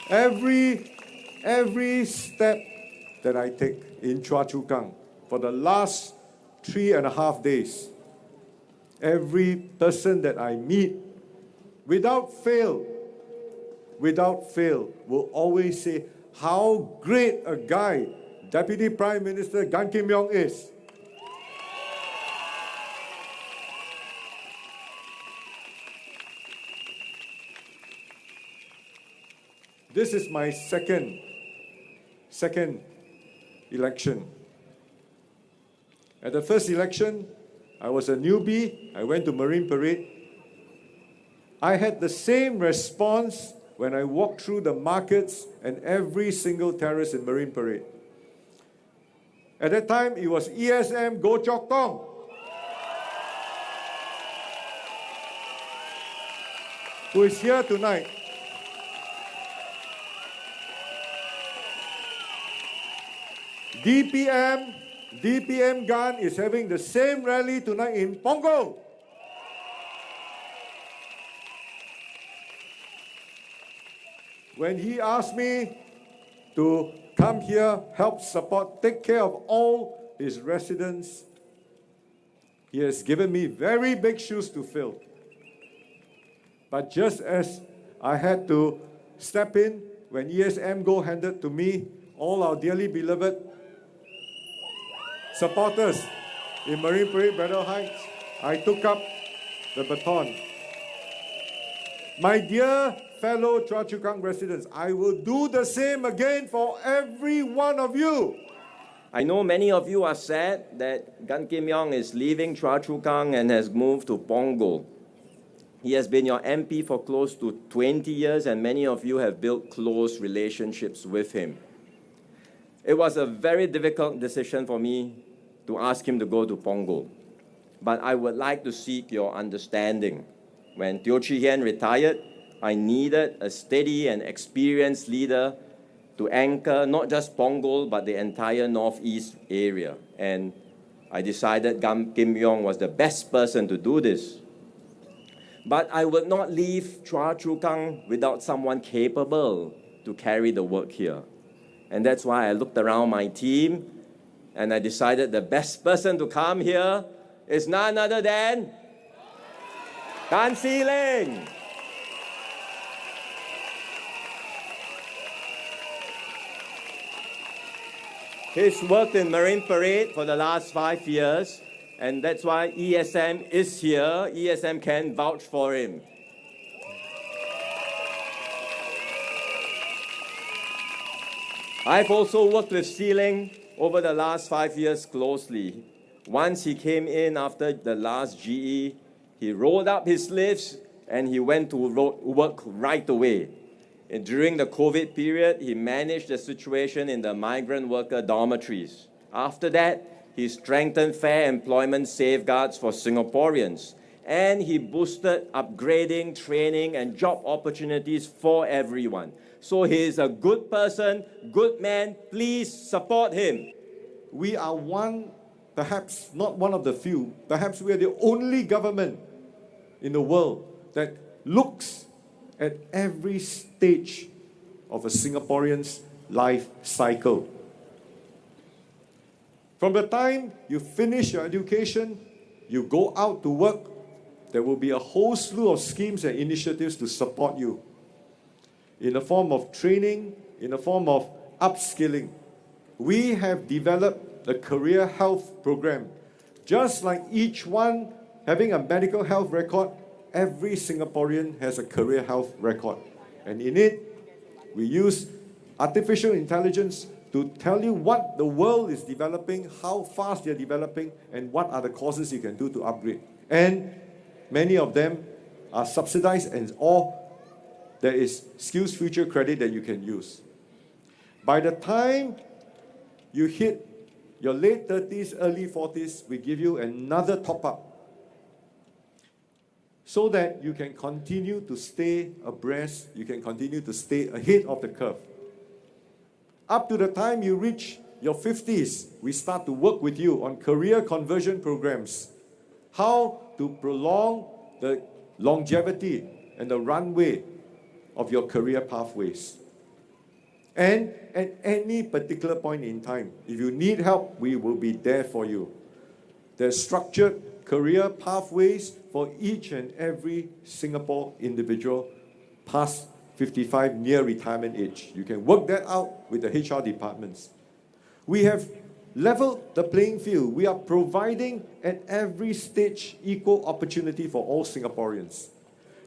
Every step that I take in Chua Chu Kang for the last 3.5 days, every person that I meet, without fail, will always say how great a guy Deputy Prime Minister Gan Kim Yong is. This is my second election. At the first election, I was a newbie. I went to Marine Parade. I had the same response when I walked through the markets and every single terrace in Marine Parade. At that time, it was ESM Go Chok Tong. Who is here tonight. DPM Gan is having the same rally tonight in Punggol. When he asked me to come here, help support, take care of all his residents, he has given me very big shoes to fill. But just as I had to step in when ESM Go handed to me all our dearly beloved supporters in Marine Parade, Braddell Heights, I took up the baton. My dear fellow Chua Chu Kang residents, I will do the same again for every one of you. I know many of you are sad that Gan Kim Yong is leaving Chua Chu Kang and has moved to Punggol. He has been your MP for close to 20 years and many of you have built close relationships with him. It was a very difficult decision for me to ask him to go to Punggol, but I would like to seek your understanding. When Teo Chee Hean retired, I needed a steady and experienced leader to anchor not just Punggol, but the entire northeast area. And I decided Gan Kim Yong was the best person to do this. But I would not leave Chua Chu Kang without someone capable to carry the work here. And that's why I looked around my team and I decided the best person to come here is none other than See Leng. He's worked in Marine Parade for the last 5 years, and that's why ESM is here. ESM can vouch for him. I've also worked with See Leng over the last 5 years closely. Once he came in after the last GE, he rolled up his sleeves and he went to work right away. And during the COVID period, he managed the situation in the migrant worker dormitories. After that, he strengthened fair employment safeguards for Singaporeans. And he boosted upgrading, training, and job opportunities for everyone. So he is a good person, good man. Please support him. We are one, perhaps not one of the few, perhaps we are the only government in the world that looks at every stage of a Singaporean's life cycle. From the time you finish your education, you go out to work, there will be a whole slew of schemes and initiatives to support you in the form of training, in the form of upskilling. We have developed the career health program. Just like each one having a medical health record, every Singaporean has a career health record. And in it, we use artificial intelligence to tell you what the world is developing, how fast they're developing, and what are the courses you can do to upgrade. And many of them are subsidized, or there is Skills Future credit that you can use. By the time you hit your late 30s, early 40s, we give you another top-up so that you can continue to stay abreast, you can continue to stay ahead of the curve. Up to the time you reach your 50s, we start to work with you on career conversion programs, how to prolong the longevity and the runway of your career pathways. And at any particular point in time, if you need help, we will be there for you. There's structured career pathways for each and every Singapore individual past 55 near retirement age. You can work that out with the HR departments. We have leveled the playing field. We are providing at every stage equal opportunity for all Singaporeans.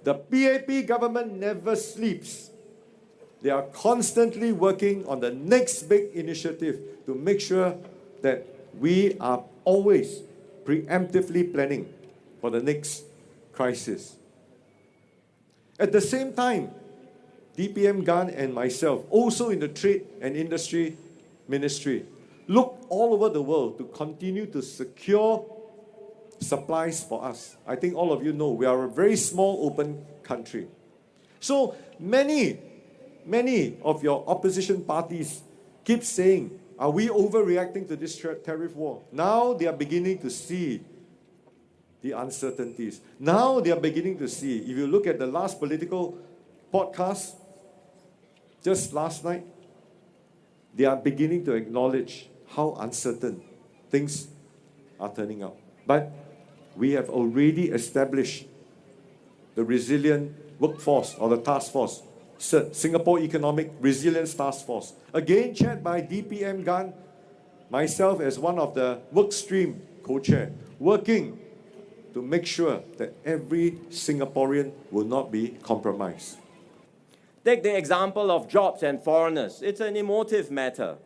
The PAP government never sleeps. They are constantly working on the next big initiative to make sure that we are always preemptively planning for the next crisis. At the same time, DPM Gan and myself, also in the Trade and Industry Ministry, look all over the world to continue to secure supplies for us. I think all of you know we are a very small, open country. So many of your opposition parties keep saying, are we overreacting to this tariff war? Now they are beginning to see the uncertainties. Now they are beginning to see, if you look at the last political podcast, just last night, they are beginning to acknowledge how uncertain things are turning out. But we have already established the resilient workforce or the task force, Singapore Economic Resilience Task Force, again chaired by DPM Gan, myself as one of the work stream co-chair, working to make sure that every Singaporean will not be compromised. Take the example of jobs and foreigners. It's an emotive matter.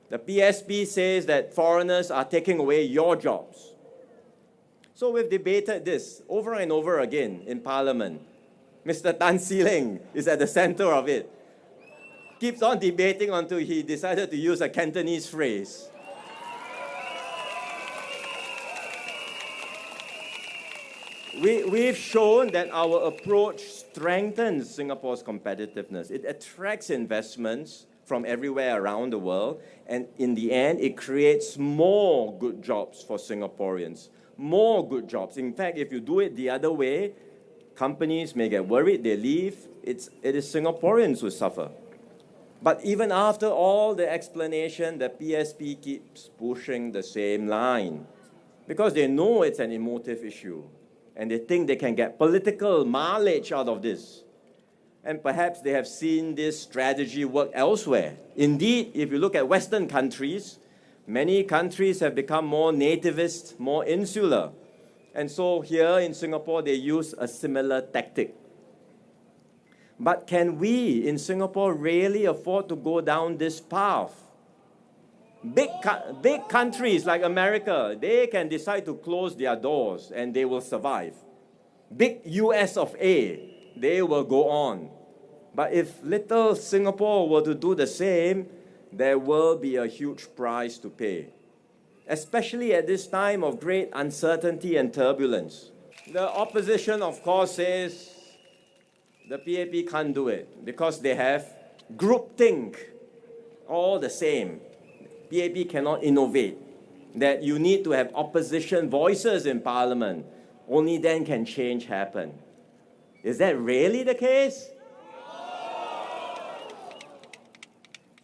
The PSP says that foreigners are taking away your jobs. So we've debated this over and over again in Parliament. Mr. See Leng is at the center of it. Keeps on debating until he decided to use a Cantonese phrase. We've shown that our approach strengthens Singapore's competitiveness. It attracts investments from everywhere around the world, and in the end, it creates more good jobs for Singaporeans. More good jobs. In fact, if you do it the other way, companies may get worried, they leave. It is Singaporeans who suffer. But even after all the explanation, the PSP keeps pushing the same line because they know it's an emotive issue and they think they can get political mileage out of this. And perhaps they have seen this strategy work elsewhere. Indeed, if you look at Western countries, many countries have become more nativist, more insular. And so here in Singapore, they use a similar tactic. But can we in Singapore really afford to go down this path? Big countries like America, they can decide to close their doors and they will survive. Big US of A, they will go on. But if little Singapore were to do the same, there will be a huge price to pay, especially at this time of great uncertainty and turbulence. The opposition, of course, says the PAP can't do it because they have groupthink, all the same. PAP cannot innovate, that you need to have opposition voices in Parliament. Only then can change happen. Is that really the case?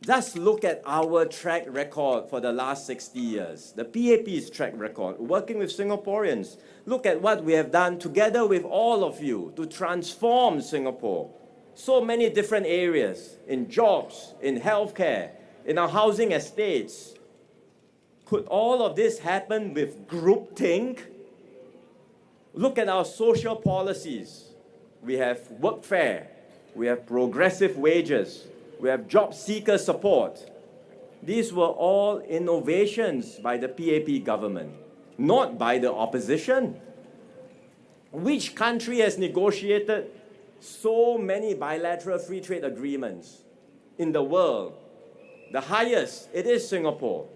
Just look at our track record for the last 60 years, the PAP's track record, working with Singaporeans. Look at what we have done together with all of you to transform Singapore. So many different areas, in jobs, in healthcare, in our housing estates. Could all of this happen with groupthink? Look at our social policies. We have workfare, we have progressive wages, we have job seeker support. These were all innovations by the PAP government, not by the opposition. Which country has negotiated so many bilateral free trade agreements in the world? The highest, it is Singapore.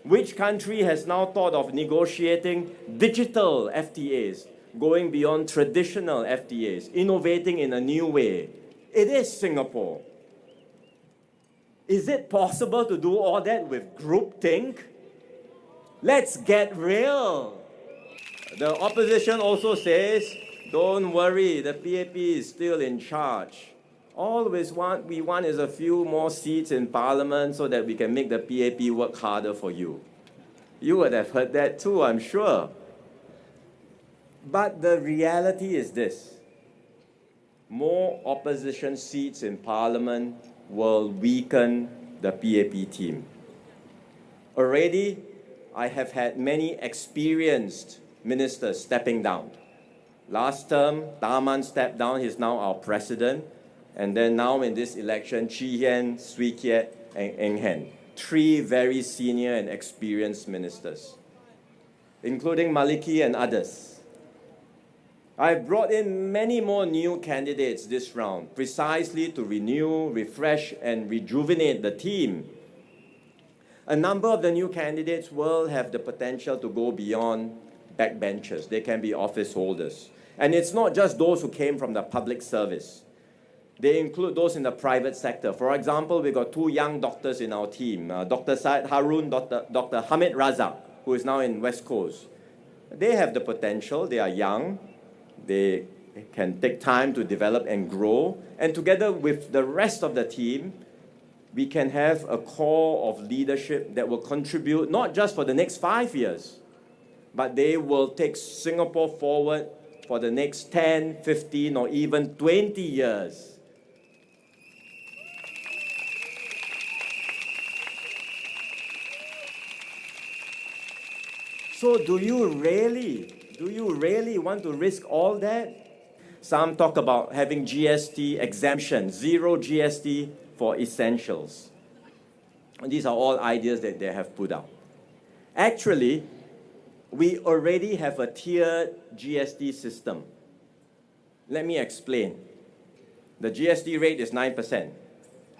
Which country has now thought of negotiating digital FTAs, going beyond traditional FTAs, innovating in a new way? It is Singapore. Is it possible to do all that with groupthink? Let's get real. The opposition also says, don't worry, the PAP is still in charge All we want is a few more seats in Parliament so that we can make the PAP work harder for you. You would have heard that too, I'm sure. But the reality is this: more opposition seats in Parliament will weaken the PAP team. Already, I have had many experienced ministers stepping down. Last term, Taman stepped down, he's now our president. And then now in this election, Chi Hien, Swee Kiat, and Eng Hen. 3 very senior and experienced ministers, including Maliki and others. I've brought in many more new candidates this round, precisely to renew, refresh, and rejuvenate the team. A number of the new candidates will have the potential to go beyond backbenchers. They can be office holders. And it's not just those who came from the public service. They include those in the private sector. For example, we've got 2 young doctors in our team, Dr. Syed Harun, Dr. Hamid Razak, who is now in West Coast. They have the potential, they are young, they can take time to develop and grow, and together with the rest of the team, we can have a core of leadership that will contribute not just for the next 5 years, but they will take Singapore forward for the next 10, 15, or even 20 years. So do you really want to risk all that? Some talk about having GST exemption, 0 GST for essentials. And these are all ideas that they have put out. Actually, we already have a tiered GST system. Let me explain. The GST rate is 9%,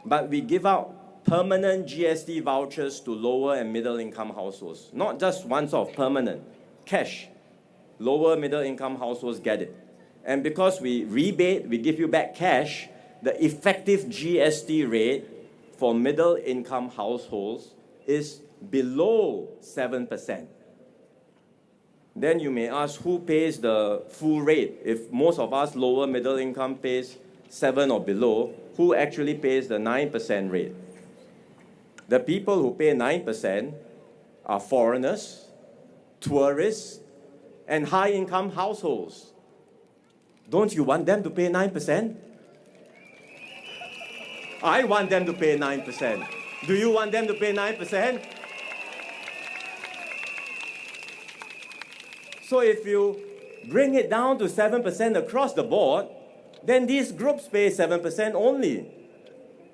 but we give out permanent GST vouchers to lower and middle income households. Not just once-off, permanent, cash. Lower middle income households get it. And because we rebate, we give you back cash, the effective GST rate for middle income households is below 7%. Then you may ask, who pays the full rate? If most of us lower middle income pays 7 or below, who actually pays the 9% rate? The people who pay 9% are foreigners, tourists, and high-income households. Don't you want them to pay 9%? I want them to pay 9%. Do you want them to pay 9%? So if you bring it down to 7% across the board, then these groups pay 7% only.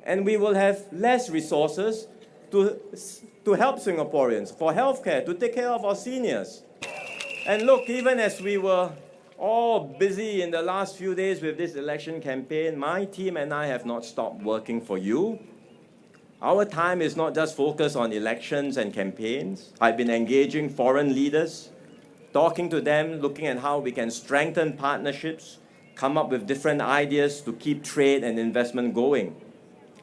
And we will have less resources to help Singaporeans, for healthcare, to take care of our seniors. And look, even as we were all busy in the last few days with this election campaign, my team and I have not stopped working for you. Our time is not just focused on elections and campaigns. I've been engaging foreign leaders, talking to them, looking at how we can strengthen partnerships, come up with different ideas to keep trade and investment going.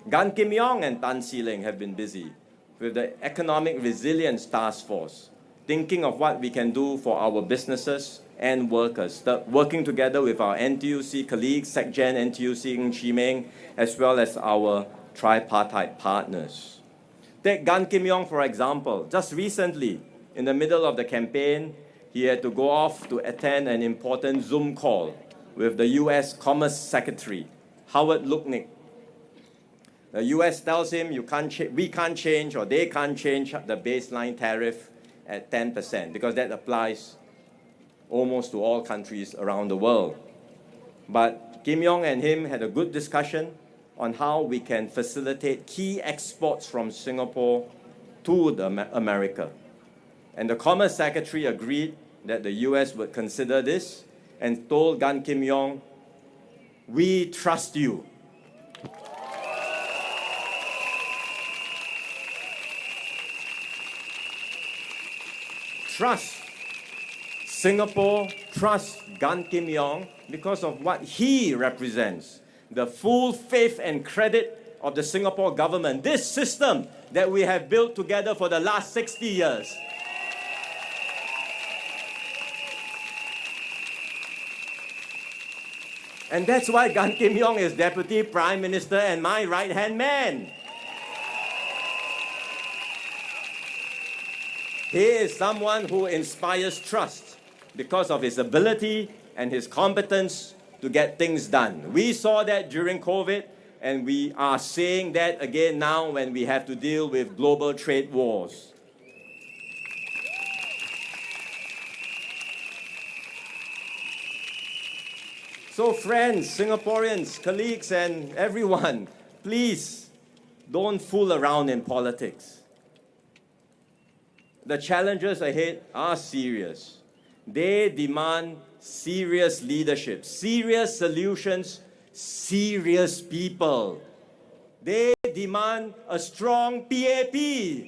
Gan Kim Yong and Tan See Leng have been busy with the Economic Resilience Task Force, thinking of what we can do for our businesses and workers, working together with our NTUC colleagues, SecGen, NTUC in Chimeng, as well as our tripartite partners. Take Gan Kim Yong, for example. Just recently, in the middle of the campaign, he had to go off to attend an important Zoom call with the US Commerce Secretary, Howard Lutnick. The US tells him we can't change, or they can't change the baseline tariff at 10%, because that applies almost to all countries around the world. But Kim Yong and him had a good discussion on how we can facilitate key exports from Singapore to America. And the Commerce Secretary agreed that the US would consider this and told Gan Kim Yong, "We trust you." Trust Singapore, trust Gan Kim Yong because of what he represents, the full faith and credit of the Singapore government, this system that we have built together for the last 60 years. And that's why Gan Kim Yong is Deputy Prime Minister and my right-hand man. He is someone who inspires trust because of his ability and his competence to get things done. We saw that during COVID, and we are seeing that again now when we have to deal with global trade wars. So friends, Singaporeans, colleagues, and everyone, please don't fool around in politics. The challenges ahead are serious. They demand serious leadership, serious solutions, serious people. They demand a strong PAP,